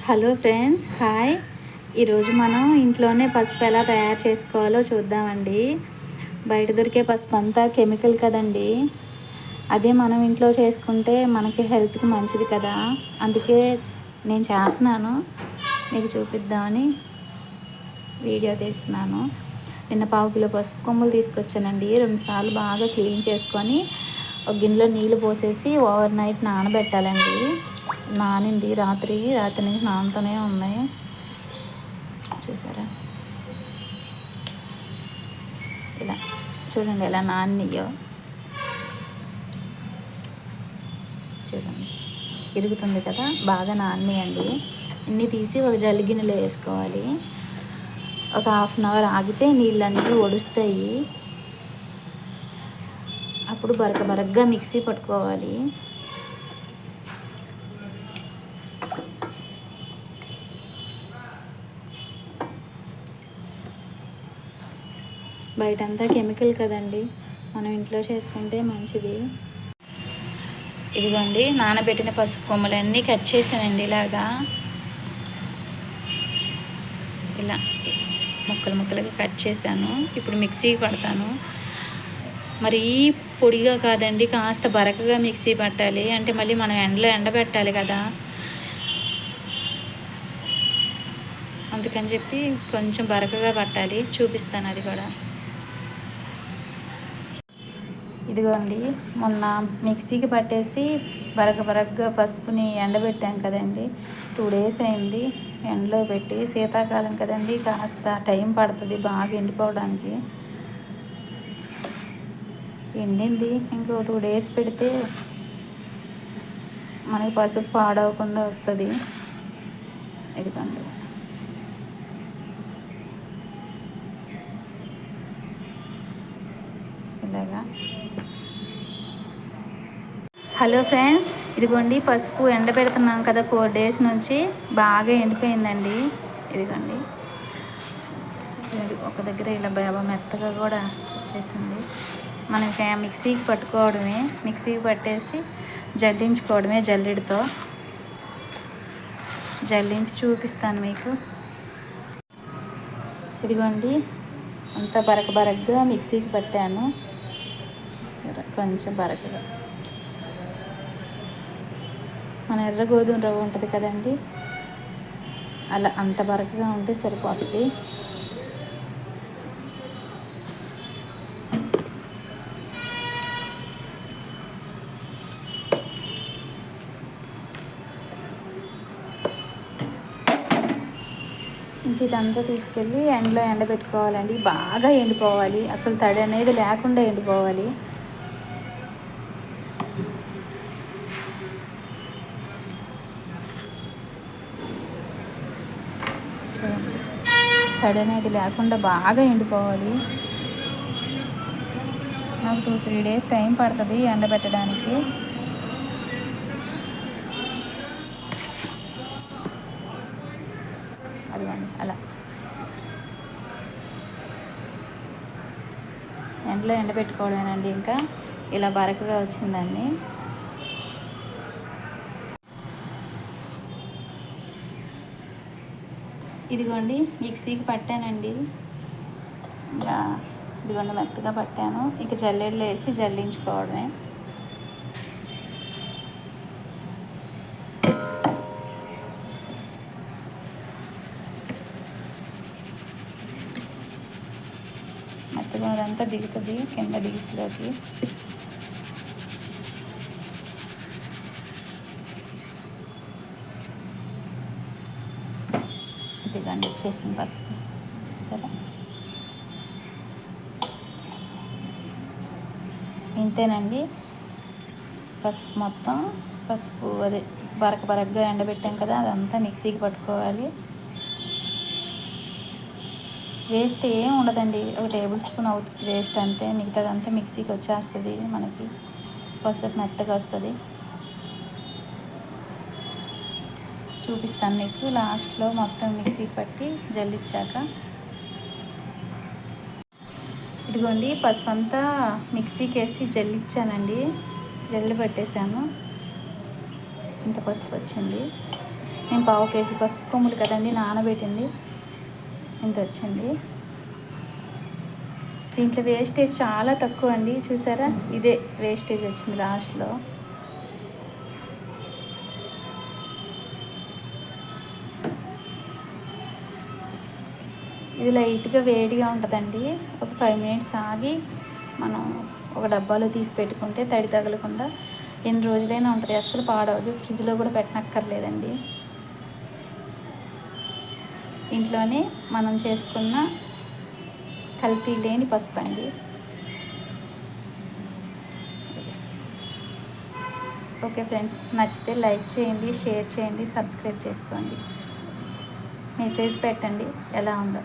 Hello friends, hi. ఈరోజు మనం ఇంట్లోనే పసుపు ఎలా తయారు చేసుకోవాలో చూద్దామండి. బయట దొరికే పసుపు అంతా కెమికల్ కదండి. అదే మనం ఇంట్లో చేసుకుంటే మనకి హెల్త్కి మంచిది కదా. అందుకే నేను చేస్తున్నాను, మీకు చూపిద్దామని వీడియో తీస్తున్నాను. నిన్న 1/2 కిలో పసుపు కొమ్ములు తీసుకొచ్చానండి. 2 సార్లు బాగా క్లీన్ చేసుకొని ఒక గిన్నెలో నీళ్ళు పోసేసి ఓవర్ నైట్ నానబెట్టాలండి. నానింది రాత్రి నుంచి నానుతూనే ఉన్నాయి. చూసారా, ఇలా చూడండి ఎలా నానియో చూడండి, ఇరుగుతుంది కదా. బాగా నానియండి. ఇన్ని తీసి ఒక జల్లి గిన్నెలో వేసుకోవాలి. ఒక 1/2 అవర్ ఆగితే నీళ్ళన్నీ ఒడుస్తాయి. అప్పుడు బరకగా మిక్సీ పట్టుకోవాలి. బయటంతా కెమికల్ కదండి, మనం ఇంట్లో చేసుకుంటే మంచిది. ఇదిగోండి, నానబెట్టిన పసుపు కొమ్మలన్నీ కట్ చేసానండి. ఇలా ముక్కలుగా కట్ చేశాను. ఇప్పుడు మిక్సీకి పడతాను. మరీ పొడిగా కాదండి, కాస్త బరకగా మిక్సీ పట్టాలి. అంటే మళ్ళీ మనం ఎండలో ఎండబెట్టాలి కదా, అందుకని చెప్పి కొంచెం బరకగా పట్టాలి. చూపిస్తాను అది కూడా. ఇదిగోండి, మొన్న మిక్సీకి పట్టేసి బరకగా పసుపుని ఎండబెట్టాం కదండి. 2 days అయింది ఎండలో పెట్టి. శీతాకాలం కదండి, కాస్త టైం పడుతుంది బాగా ఎండిపోవడానికి. ఎండింది. ఇంకో 2 days పెడితే మనకి పసుపు పాడవకుండా వస్తుంది. ఇదిగోండి, ఇలాగా. హలో ఫ్రెండ్స్, ఇదిగోండి పసుపు ఎండబెడుతున్నాం కదా 4 days నుంచి. బాగా ఎండిపోయిందండి. ఇదిగోండి, ఒక దగ్గర ఇలా బాగా మెత్తగా కూడా వచ్చేసింది. మనకి మిక్సీకి పట్టుకోవడమే, మిక్సీకి పట్టేసి జల్లించుకోవడమే. జల్లెడతో జల్లించి చూపిస్తాను మీకు. ఇదిగోండి, అంతా బరకగా మిక్సీకి పట్టాను. సరే, కొంచెం బరకగా. మన ఎర్ర గోధుమ రవ్వ ఉంటుంది కదండి, అలా అంత బరకగా ఉంటే సరిపోతుంది. ఇంక ఇదంతా తీసుకెళ్ళి ఎండలో ఎండబెట్టుకోవాలండి. బాగా ఎండిపోవాలి, అసలు తడి అనేది లేకుండా ఎండిపోవాలి. తడి అనేది లేకుండా బాగా ఎండిపోవాలి. నాకు 2-3 days టైం పడుతుంది ఎండబెట్టడానికి. అదిగోండి, అలా ఎండలో ఎండబెట్టుకోవడమేనండి. ఇంకా ఇలా బరకగా వచ్చిందండి. ఇదిగోండి, మిక్సీకి పట్టానండి. ఇలా ఇదిగోండి మెత్తగా పట్టాను. ఇక జల్లెడలో వేసి జల్లించుకోవడమే. మెత్తగా అదంతా దిగుతుంది కింద డీస్లోకి. ఇదిగోండి వచ్చేసింది పసుపు, చూస్తారా. ఇంతేనండి, పసుపు మొత్తం. పసుపు అదే బరకగా ఎండబెట్టాం కదా, అదంతా మిక్సీకి పట్టుకోవాలి. వేస్ట్ ఏం ఉండదండి, 1 tablespoon అవుతుంది వేస్ట్ అంతే. మిగతాదంతా మిక్సీకి వచ్చేస్తుంది మనకి. పసుపు మెత్తగా వస్తుంది. చూపిస్తాను మీకు లాస్ట్లో మొత్తం మిక్సీకి పట్టి జల్లిచ్చాక. ఇదిగోండి, పసుపు అంతా మిక్సీకి వేసి జల్లిచ్చానండి. జల్లి పట్టేశాను. ఇంత పసుపు వచ్చింది. నేను 1/2 కేజీ పసుపు కొమ్ములు కదండి నానబెట్టింది, ఇంత వచ్చింది. దీంట్లో వేస్టేజ్ చాలా తక్కువ అండి, చూసారా, ఇదే వేస్టేజ్ వచ్చింది లాస్ట్లో. ఇది లైట్గా వేడిగా ఉంటుందండి. ఒక 5 మినిట్స్ ఆగి మనం ఒక డబ్బాలో తీసి పెట్టుకుంటే తడి తగలకుండా ఎన్ని రోజులైనా ఉంటుంది, అస్సలు పాడవదు. ఫ్రిడ్జ్లో కూడా పెట్టనక్కర్లేదండి. ఇంట్లోనే మనం చేసుకున్న కల్తీ లేని పసుపు అండి. ఓకే ఫ్రెండ్స్, నచ్చితే లైక్ చేయండి, షేర్ చేయండి, సబ్స్క్రైబ్ చేసుకోండి, మెసేజ్ పెట్టండి ఎలా ఉందో.